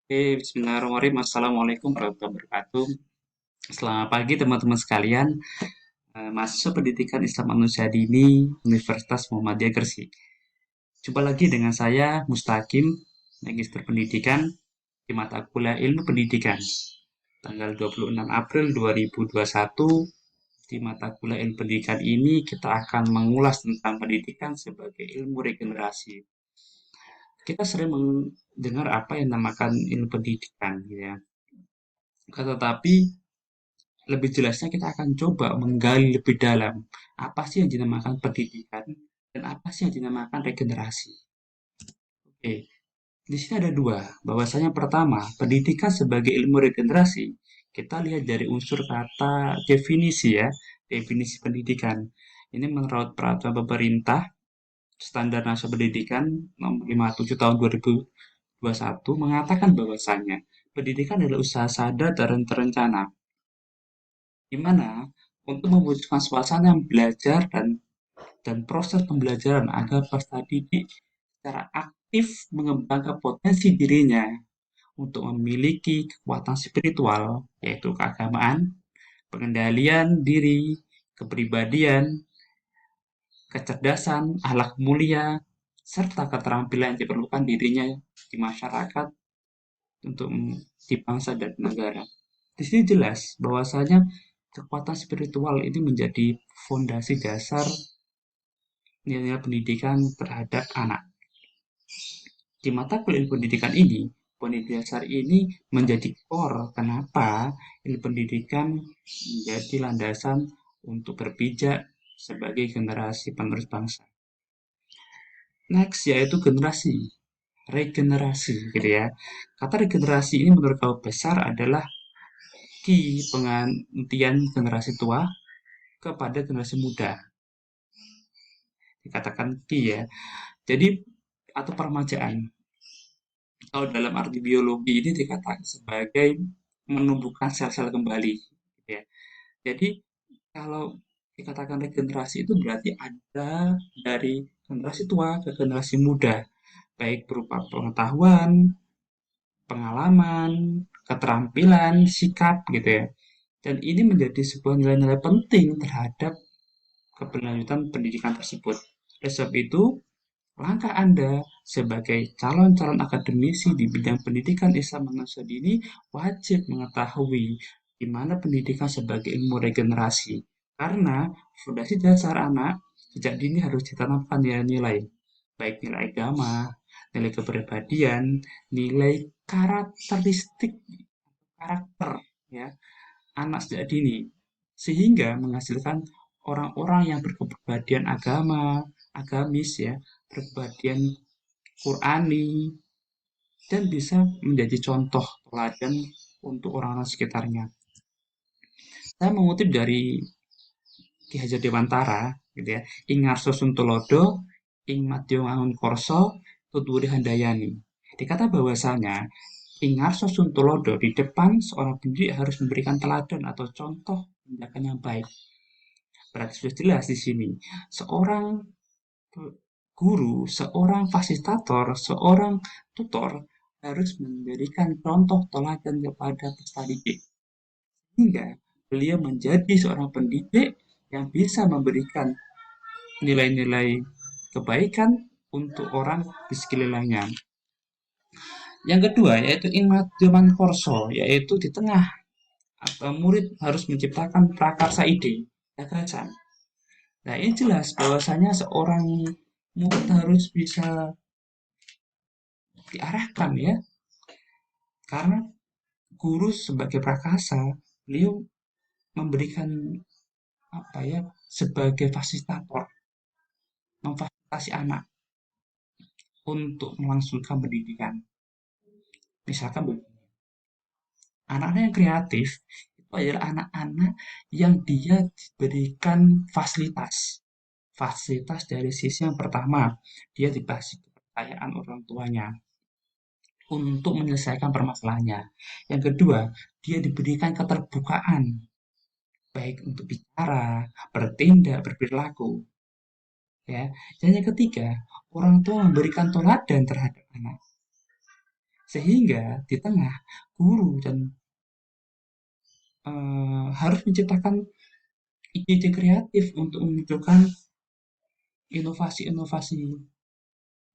Bismillahirrahmanirrahim. Assalamualaikum warahmatullahi wabarakatuh. Selamat pagi teman-teman sekalian. Mahasiswa Pendidikan Islam Manusia Dini Universitas Muhammadiyah Gresik. Jumpa lagi dengan saya Mustaqim, Magister Pendidikan di mata kuliah Ilmu Pendidikan. Tanggal 26 April 2021 di mata kuliah Ilmu Pendidikan ini kita akan mengulas tentang pendidikan sebagai ilmu regenerasi. Kita sering mendengar apa yang dinamakan ilmu pendidikan, gitu ya. Tetapi lebih jelasnya kita akan coba menggali lebih dalam apa sih yang dinamakan pendidikan dan apa sih yang dinamakan regenerasi. Oke, di sini ada dua. Bahwasanya pertama, pendidikan sebagai ilmu regenerasi, kita lihat dari unsur kata definisi ya, definisi pendidikan. Ini menurut peraturan pemerintah Standar Nasional Pendidikan Nomor 57 Tahun 2021 mengatakan bahwasanya pendidikan adalah usaha sadar dan terencana di mana untuk mewujudkan suasana yang belajar dan proses pembelajaran agar peserta didik secara aktif mengembangkan potensi dirinya untuk memiliki kekuatan spiritual, yaitu keagamaan, pengendalian diri, kepribadian, kecerdasan, akhlak mulia, serta keterampilan yang diperlukan dirinya di masyarakat untuk di bangsa dan negara. Di sini jelas bahwasanya kekuatan spiritual ini menjadi fondasi dasar nilai pendidikan terhadap anak. Di mata kuliah pendidikan ini, pendidikan dasar ini menjadi core kenapa ilmu pendidikan menjadi landasan untuk berpijak sebagai generasi penerus bangsa. Next yaitu generasi regenerasi gitu ya. Kata regenerasi ini menurut kaum besar adalah penggantian generasi tua kepada generasi muda. Dikatakan ya. Jadi atau permajaan. Kalau dalam arti biologi ini dikatakan sebagai menumbuhkan sel-sel kembali. Gitu ya. Jadi kalau dikatakan regenerasi itu berarti ada dari generasi tua ke generasi muda, baik berupa pengetahuan, pengalaman, keterampilan, sikap gitu ya. Dan ini menjadi sebuah nilai-nilai penting terhadap keberlanjutan pendidikan tersebut. Oleh sebab itu, langkah Anda sebagai calon-calon akademisi di bidang pendidikan Islam Manusia Dini wajib mengetahui di mana pendidikan sebagai ilmu regenerasi. Karena fondasi dasar anak sejak dini harus ditanamkan nilai-nilai, baik nilai agama, nilai kepribadian, nilai karakteristik karakter ya anak sejak dini sehingga menghasilkan orang-orang yang berkepribadian agamis ya, berkepribadian Qurani dan bisa menjadi contoh teladan untuk orang-orang sekitarnya. Saya mengutip dari Ki Hajar Dewantara gitu ya, ing ngarso suntulodo, ing madya ngangun korso, tutwuri handayani. Dikata bahwasanya ing ngarso suntulodo di depan seorang pendidik harus memberikan teladan atau contoh tindakan yang baik. Berarti sudah jelas di sini seorang guru, seorang fasilitator, seorang tutor harus memberikan contoh teladan kepada peserta didik hingga beliau menjadi seorang pendidik yang bisa memberikan nilai-nilai kebaikan untuk orang di sekelilingnya. Yang kedua yaitu ingmadzyoman korso, yaitu di tengah atau murid harus menciptakan prakarsa ide, gagasan. Nah ini jelas bahwasanya seorang murid harus bisa diarahkan ya, karena guru sebagai prakasa, beliau memberikan apa ya, sebagai fasilitator, memfasilitasi anak untuk melangsungkan pendidikan. Misalkan begini, anak-anak yang kreatif itu adalah anak-anak yang dia diberikan fasilitas. Fasilitas dari sisi yang pertama, dia dikasih kepercayaan orang tuanya untuk menyelesaikan permasalahannya. Yang kedua, dia diberikan keterbukaan, baik untuk bicara, bertindak, berperilaku. Ya. Dan yang ketiga, orang tua memberikan teladan terhadap anak. Sehingga di tengah guru dan harus menciptakan ide-ide kreatif untuk memunculkan inovasi-inovasi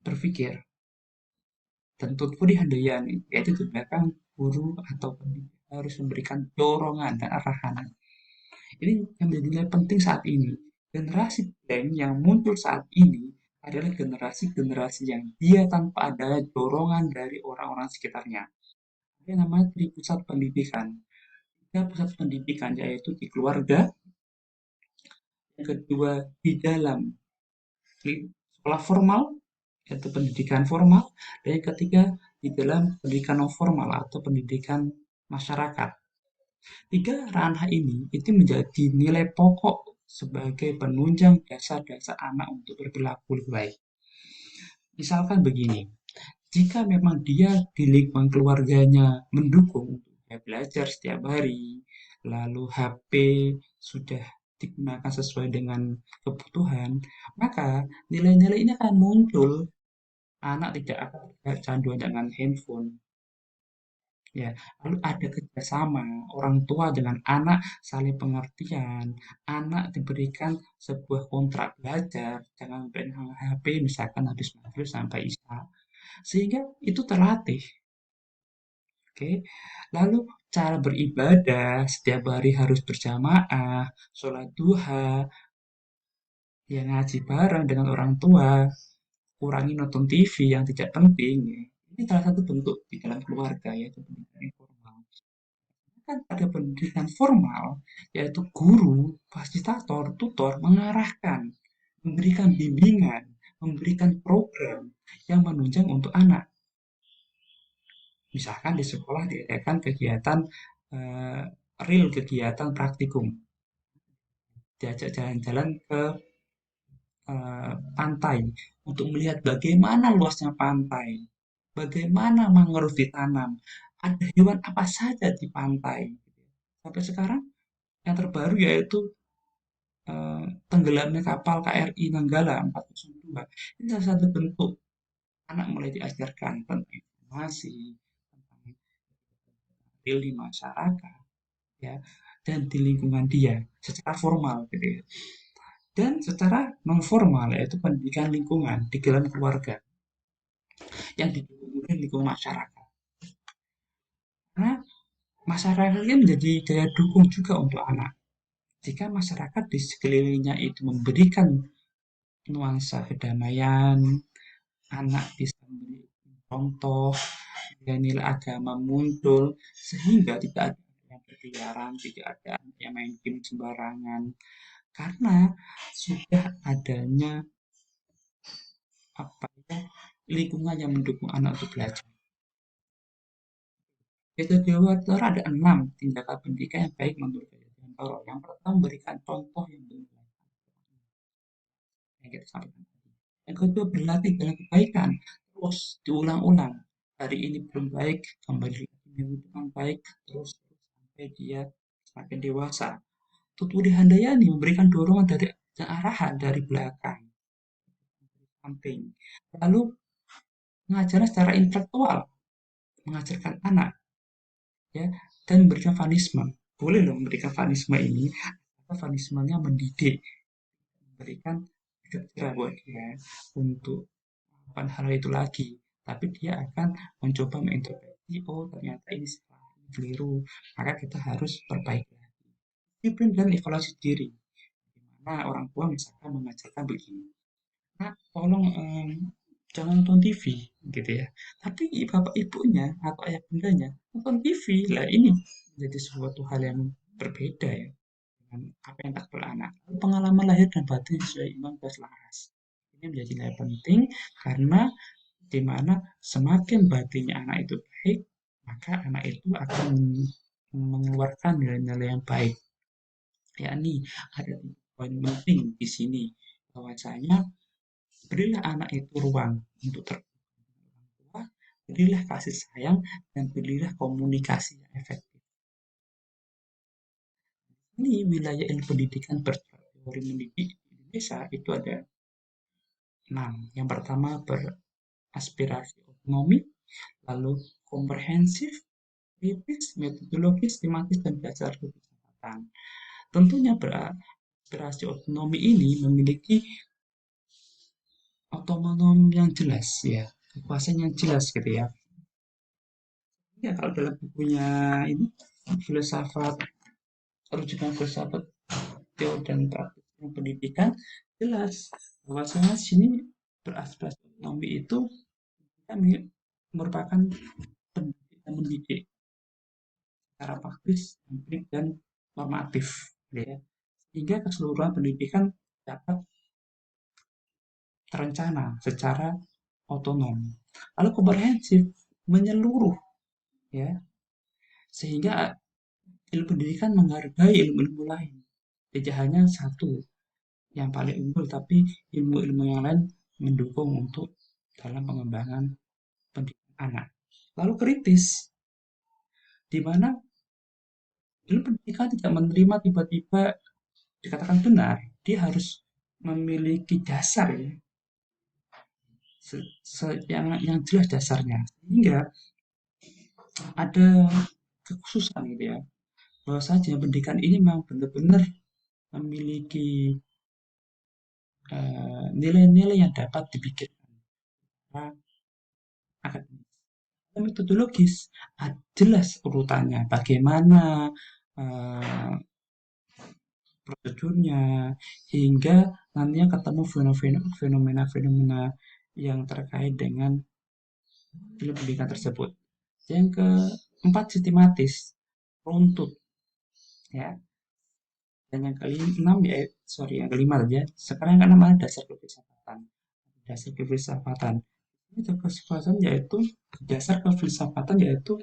berpikir. Dan Tutpudi Handayani, yaitu di belakang guru atau pendidik harus memberikan dorongan dan arahan. Ini yang menjadi nilai penting saat ini. Generasi blank yang muncul saat ini adalah generasi-generasi yang dia tanpa ada dorongan dari orang-orang sekitarnya. Ada yang namanya pusat pendidikan. Tiga pusat pendidikan yaitu di keluarga, yang kedua di dalam sekolah formal, yaitu pendidikan formal, dan yang ketiga di dalam pendidikan non formal atau pendidikan masyarakat. Tiga ranah ini itu menjadi nilai pokok sebagai penunjang dasar-dasar anak untuk berperilaku lebih baik. Misalkan begini, jika memang dia di lingkungan keluarganya mendukung untuk dia belajar setiap hari, lalu HP sudah digunakan sesuai dengan kebutuhan, maka nilai-nilai ini akan muncul. Anak tidak akan kecanduan dengan handphone. Ya, lalu ada kerjasama orang tua dengan anak, saling pengertian, anak diberikan sebuah kontrak belajar, jangan pegang HP misalkan habis maghrib sampai isya, sehingga itu terlatih. Oke, lalu cara beribadah setiap hari harus berjamaah, sholat duha, ya ngaji bareng dengan orang tua, kurangi nonton TV yang tidak penting. Ya. Ini salah satu bentuk di dalam keluarga yaitu pendidikan informal. Kan pada pendidikan formal, yaitu guru, fasilitator, tutor mengarahkan, memberikan bimbingan, memberikan program yang menunjang untuk anak. Misalkan di sekolah diadakan kegiatan eh, real kegiatan praktikum, diajak jalan-jalan ke pantai untuk melihat bagaimana luasnya pantai, bagaimana mangrove ditanam, ada hewan apa saja di pantai. Sampai sekarang yang terbaru yaitu tenggelamnya kapal KRI Nanggala 402. Ini salah satu bentuk anak mulai diajarkan tentang informasi, tentang real di masyarakat, ya, dan di lingkungan dia secara formal, gitu ya. Dan secara non formal yaitu pendidikan lingkungan di dalam keluarga yang didukung oleh lingkungan masyarakat. Karena masyarakat ini menjadi daya dukung juga untuk anak. Jika masyarakat di sekelilingnya itu memberikan nuansa kedamaian, anak bisa memberi contoh, nilai agama muncul, sehingga tidak ada yang berkeliaran, tidak ada yang main game sembarangan, karena sudah adanya apa ya lingkungan yang mendukung anak untuk belajar. Yaitu di Dewa ada 6 tindakan pendidikan yang baik menurut Dewa. Yang pertama memberikan contoh yang benar yang kita sampaikan. Yang kedua berlatih dalam kebaikan, terus diulang-ulang. Hari ini belum baik, kembali lagi minggu depan baik, terus sampai dia semakin dewasa. Tuturi Handayani memberikan dorongan dari dan arahan dari belakang, samping. Lalu mengajarnya secara intelektual, mengajarkan anak, ya, dan memberikan vanisme. Boleh loh memberikan vanisme ini, atau vanismenya mendidik, memberikan efek jerah buat dia untuk melakukan hal itu lagi. Tapi dia akan mencoba menginterpretasi, oh ternyata ini salah, ini keliru, maka kita harus perbaiki. Disiplin dan evaluasi diri. Dimana orang tua misalkan mengajarkan begini, nah tolong jangan nonton TV gitu ya. Tapi bapak ibunya atau ayah bundanya nonton TV lah, ini menjadi suatu hal yang berbeda ya dengan apa yang tak anak. Pengalaman lahir dan batin sesuai Imam Baslas. Ini menjadi nilai penting karena di mana semakin batinnya anak itu baik, maka anak itu akan mengeluarkan nilai-nilai yang baik. Yakni ada poin penting di sini bahwasanya berilah anak itu ruang untuk terbuka, berilah kasih sayang, dan berilah komunikasi yang efektif. Ini wilayah ilmu pendidikan berteori mendidik di Indonesia itu ada 6. Yang pertama beraspirasi otonomi, lalu komprehensif, kritis, metodologis, tematis, dan dasar kefilsafatan. Tentunya beraspirasi otonomi ini memiliki otonom yang jelas ya, kekuasaan yang jelas gitu ya. Ya kalau dalam bukunya ini filsafat rujukan filsafat teori dan praktik pendidikan jelas bahwasanya sini beraspirasi otonomi itu kami merupakan pendidikan mendidik secara praktis, empirik, dan normatif, gitu ya. Sehingga keseluruhan pendidikan dapat terencana secara otonom. Lalu komprehensif menyeluruh, ya, sehingga ilmu pendidikan menghargai ilmu-ilmu lain. Tidak hanya satu yang paling unggul, tapi ilmu-ilmu yang lain mendukung untuk dalam pengembangan pendidikan anak. Lalu kritis, di mana ilmu pendidikan tidak menerima tiba-tiba dikatakan benar, dia harus memiliki dasar ya, yang jelas dasarnya. Sehingga ada kekhususan gitu ya, bahwa saja pendidikan ini memang benar-benar memiliki nilai-nilai yang dapat dipikirkan secara akademis. Metodologis, jelas urutannya, bagaimana eh, prosedurnya, hingga nantinya ketemu fenomena-fenomena yang terkait dengan ilmu pendidikan tersebut. Yang keempat, sistematis, runtut, ya. Dan yang keenam ya, sorry, yang kelima tadi ya. Sekarang yang keenam ada dasar kefilsafatan. Dasar kefilsafatan. Ini kefilsafatan yaitu dasar kefilsafatan yaitu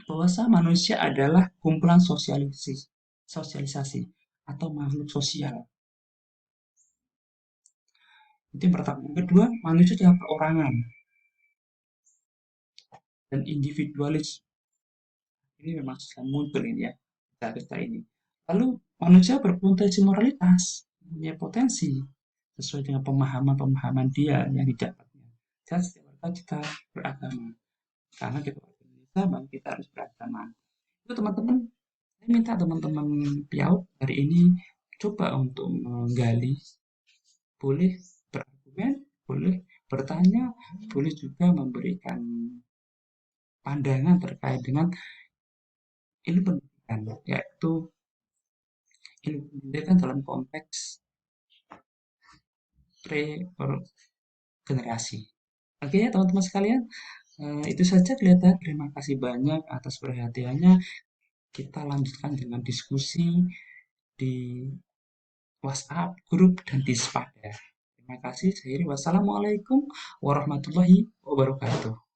bahwa manusia adalah kumpulan sosialisasi atau makhluk sosial. Itu yang pertama. Yang kedua, manusia adalah perorangan dan individualis. Ini memang sudah muncul ini ya, kita ini. Lalu manusia berpotensi moralitas, punya potensi sesuai dengan pemahaman-pemahaman dia yang didapatnya. Dan setiap warga kita beragama, karena kita warga Indonesia, maka kita harus beragama. Itu teman-teman, saya minta teman-teman Piau hari ini coba untuk menggali, boleh berargumen, boleh bertanya, boleh juga memberikan pandangan terkait dengan ilmu pendidikan, yaitu ilmu pendidikan dalam konteks regenerasi. Oke ya teman-teman sekalian, itu saja kelihatan. Terima kasih banyak atas perhatiannya. Kita lanjutkan dengan diskusi di WhatsApp, grup, dan di Spada. Terima kasih. Wassalamualaikum warahmatullahi wabarakatuh.